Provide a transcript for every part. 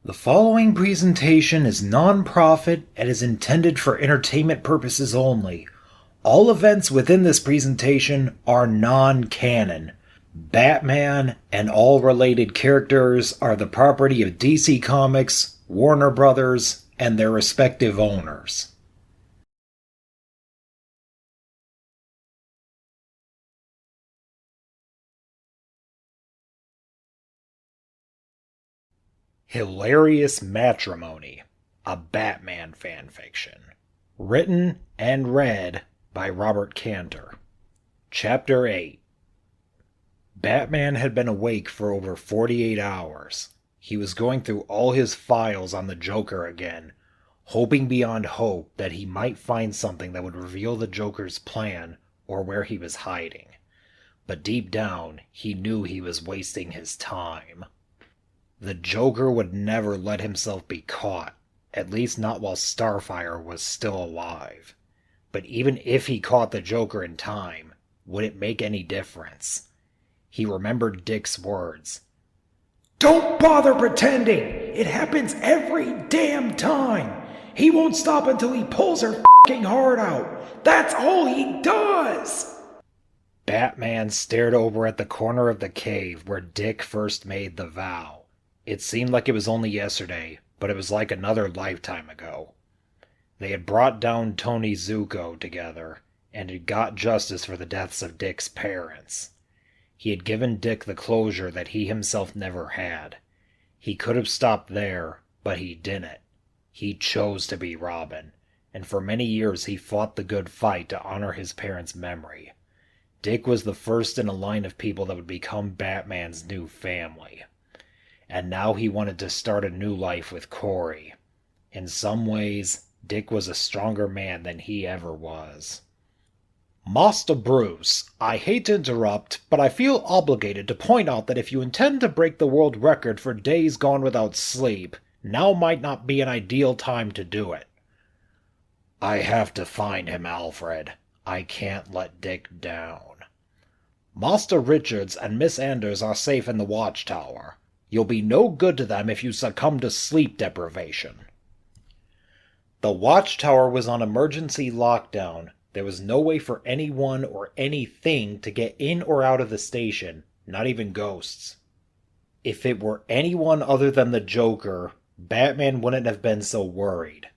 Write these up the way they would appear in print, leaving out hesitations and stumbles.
The following presentation is non-profit and is intended for entertainment purposes only. All events within this presentation are non-canon. Batman and all related characters are the property of DC Comics, Warner Brothers, and their respective owners. Hilarious Matrimony, a Batman fanfiction. Written and read by Robert Cantor. Chapter 8. Batman had been awake for over 48 hours. He was going through all his files on the Joker again, hoping beyond hope that he might find something that would reveal the Joker's plan or where he was hiding. But deep down, he knew he was wasting his time. The Joker would never let himself be caught, at least not while Starfire was still alive. But even if he caught the Joker in time, would it make any difference? He remembered Dick's words. "Don't bother pretending! It happens every damn time! He won't stop until he pulls her f***ing heart out! That's all he does!" Batman stared over at the corner of the cave where Dick first made the vow. It seemed like it was only yesterday, but it was like another lifetime ago. They had brought down Tony Zuko together, and had got justice for the deaths of Dick's parents. He had given Dick the closure that he himself never had. He could have stopped there, but he didn't. He chose to be Robin, and for many years he fought the good fight to honor his parents' memory. Dick was the first in a line of people that would become Batman's new family. And now he wanted to start a new life with Corey. In some ways, Dick was a stronger man than he ever was. "Master Bruce, I hate to interrupt, but I feel obligated to point out that if you intend to break the world record for days gone without sleep, now might not be an ideal time to do it." "I have to find him, Alfred. I can't let Dick down." "Master Richards and Miss Anders are safe in the Watchtower. You'll be no good to them if you succumb to sleep deprivation." The Watchtower was on emergency lockdown. There was no way for anyone or anything to get in or out of the station, not even ghosts. If it were anyone other than the Joker, Batman wouldn't have been so worried.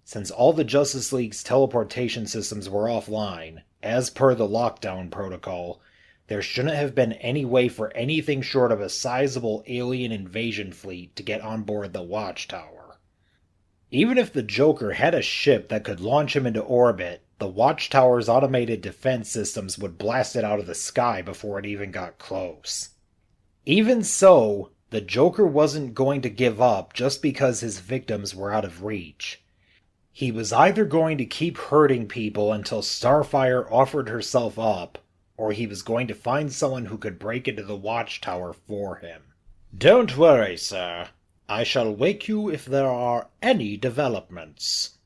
Since all the Justice League's teleportation systems were offline, as per the lockdown protocol, there shouldn't have been any way for anything short of a sizable alien invasion fleet to get on board the Watchtower. Even if the Joker had a ship that could launch him into orbit, the Watchtower's automated defense systems would blast it out of the sky before it even got close. Even so, the Joker wasn't going to give up just because his victims were out of reach. He was either going to keep hurting people until Starfire offered herself up, or he was going to find someone who could break into the Watchtower for him. "Don't worry, sir. I shall wake you if there are any developments."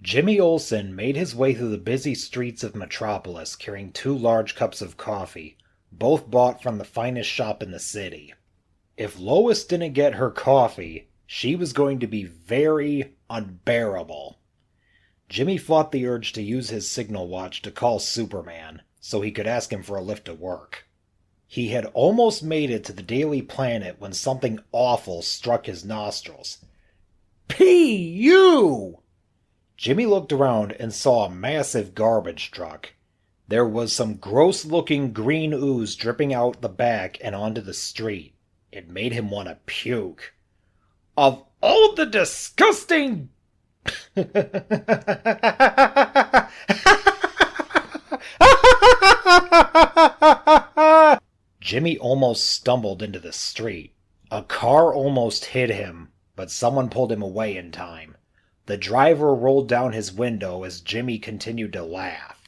Jimmy Olsen made his way through the busy streets of Metropolis carrying 2 large cups of coffee, both bought from the finest shop in the city. If Lois didn't get her coffee, she was going to be very unbearable. Jimmy fought the urge to use his signal watch to call Superman, so he could ask him for a lift to work. He had almost made it to the Daily Planet when something awful struck his nostrils. P.U. Jimmy looked around and saw a massive garbage truck. There was some gross-looking green ooze dripping out the back and onto the street. It made him want to puke. Of all the disgusting... Jimmy almost stumbled into the street. A car almost hit him, but someone pulled him away in time. The driver rolled down his window as Jimmy continued to laugh.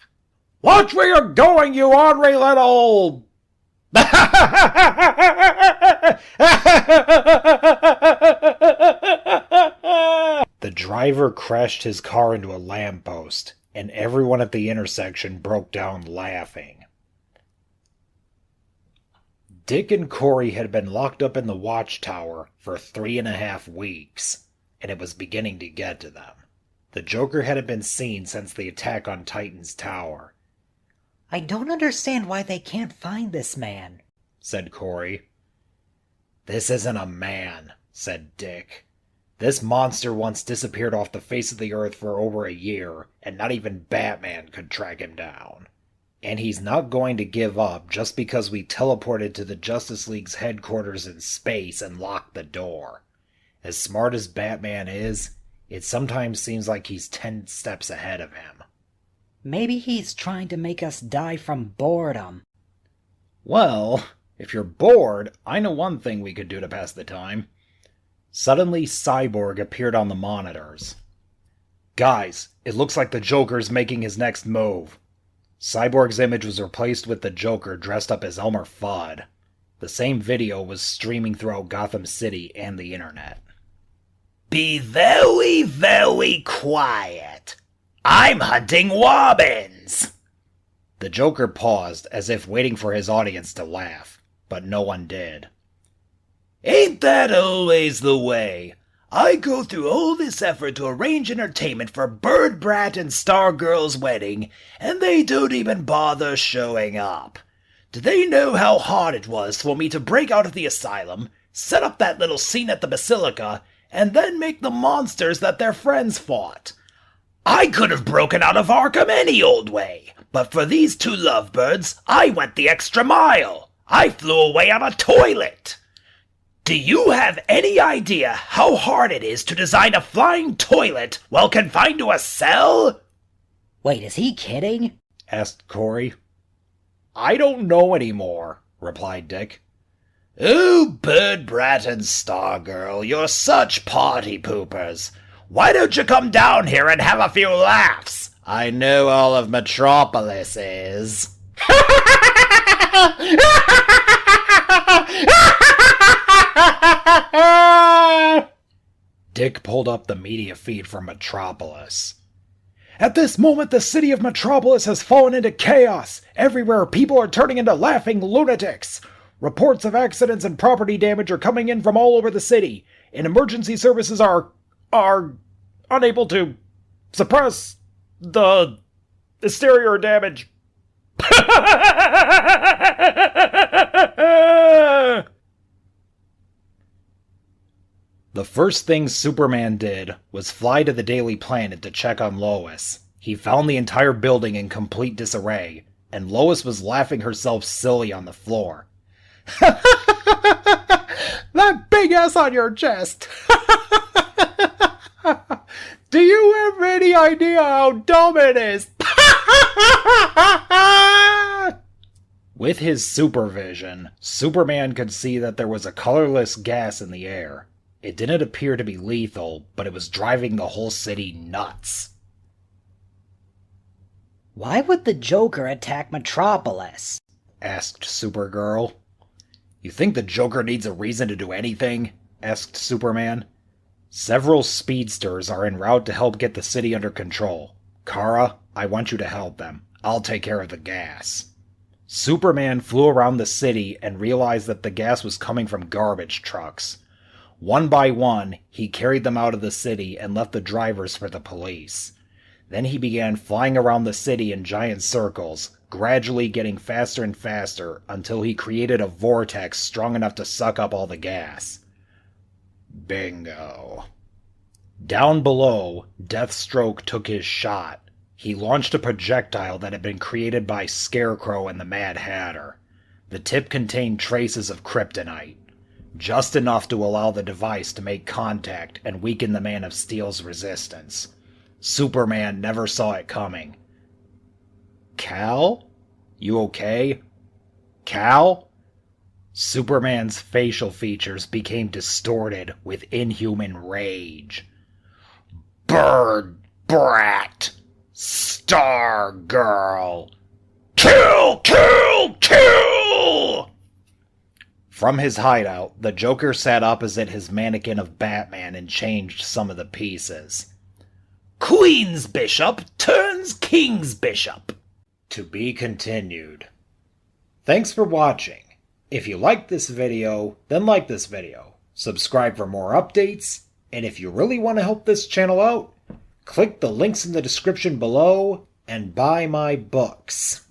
"Watch where you're going, you ornery little..." The driver crashed his car into a lamppost, and everyone at the intersection broke down laughing. Dick and Corey had been locked up in the Watchtower for 3.5 weeks, and it was beginning to get to them. The Joker hadn't been seen since the attack on Titan's tower. "I don't understand why they can't find this man," said Corey. "This isn't a man," said Dick. "This monster once disappeared off the face of the earth for over a year, and not even Batman could track him down. And he's not going to give up just because we teleported to the Justice League's headquarters in space and locked the door. As smart as Batman is, it sometimes seems like he's 10 steps ahead of him." "Maybe he's trying to make us die from boredom." "Well, if you're bored, I know one thing we could do to pass the time." Suddenly, Cyborg appeared on the monitors. "Guys, it looks like the Joker's making his next move." Cyborg's image was replaced with the Joker dressed up as Elmer Fudd. The same video was streaming throughout Gotham City and the internet. "Be very, very quiet. I'm hunting Wobbins." The Joker paused, as if waiting for his audience to laugh, but no one did. "Ain't that always the way? I go through all this effort to arrange entertainment for Bird Brat and Stargirl's wedding, and they don't even bother showing up. Do they know how hard it was for me to break out of the asylum, set up that little scene at the Basilica, and then make the monsters that their friends fought? I could have broken out of Arkham any old way, but for these two lovebirds, I went the extra mile. I flew away on a toilet. Do you have any idea how hard it is to design a flying toilet while confined to a cell?" "Wait, is he kidding?" asked Corey. "I don't know anymore," replied Dick. "Oh, Bird Brat and Stargirl, you're such party poopers. Why don't you come down here and have a few laughs? I know all of Metropolis is." Dick pulled up the media feed from Metropolis. "At this moment, the city of Metropolis has fallen into chaos. Everywhere, people are turning into laughing lunatics. Reports of accidents and property damage are coming in from all over the city, and emergency services are unable to suppress the exterior damage." The first thing Superman did was fly to the Daily Planet to check on Lois. He found the entire building in complete disarray, and Lois was laughing herself silly on the floor. "That big S on your chest! Do you have any idea how dumb it is?" With his supervision, Superman could see that there was a colorless gas in the air. It didn't appear to be lethal, but it was driving the whole city nuts. "Why would the Joker attack Metropolis?" asked Supergirl. "You think the Joker needs a reason to do anything?" asked Superman. "Several speedsters are en route to help get the city under control. Kara, I want you to help them. I'll take care of the gas." Superman flew around the city and realized that the gas was coming from garbage trucks. One by one, he carried them out of the city and left the drivers for the police. Then he began flying around the city in giant circles, gradually getting faster and faster until he created a vortex strong enough to suck up all the gas. Bingo. Down below, Deathstroke took his shot. He launched a projectile that had been created by Scarecrow and the Mad Hatter. The tip contained traces of kryptonite, just enough to allow the device to make contact and weaken the Man of Steel's resistance. Superman never saw it coming. "Cal? You okay? Cal?" Superman's facial features became distorted with inhuman rage. "Bird Brat! Stargirl! Kill! Kill! Kill!" From his hideout, the Joker sat opposite his mannequin of Batman and changed some of the pieces. "Queen's Bishop turns King's Bishop." To be continued. Thanks for watching. If you like this video, then like this video, subscribe for more updates, and if you really want to help this channel out, click the links in the description below and buy my books.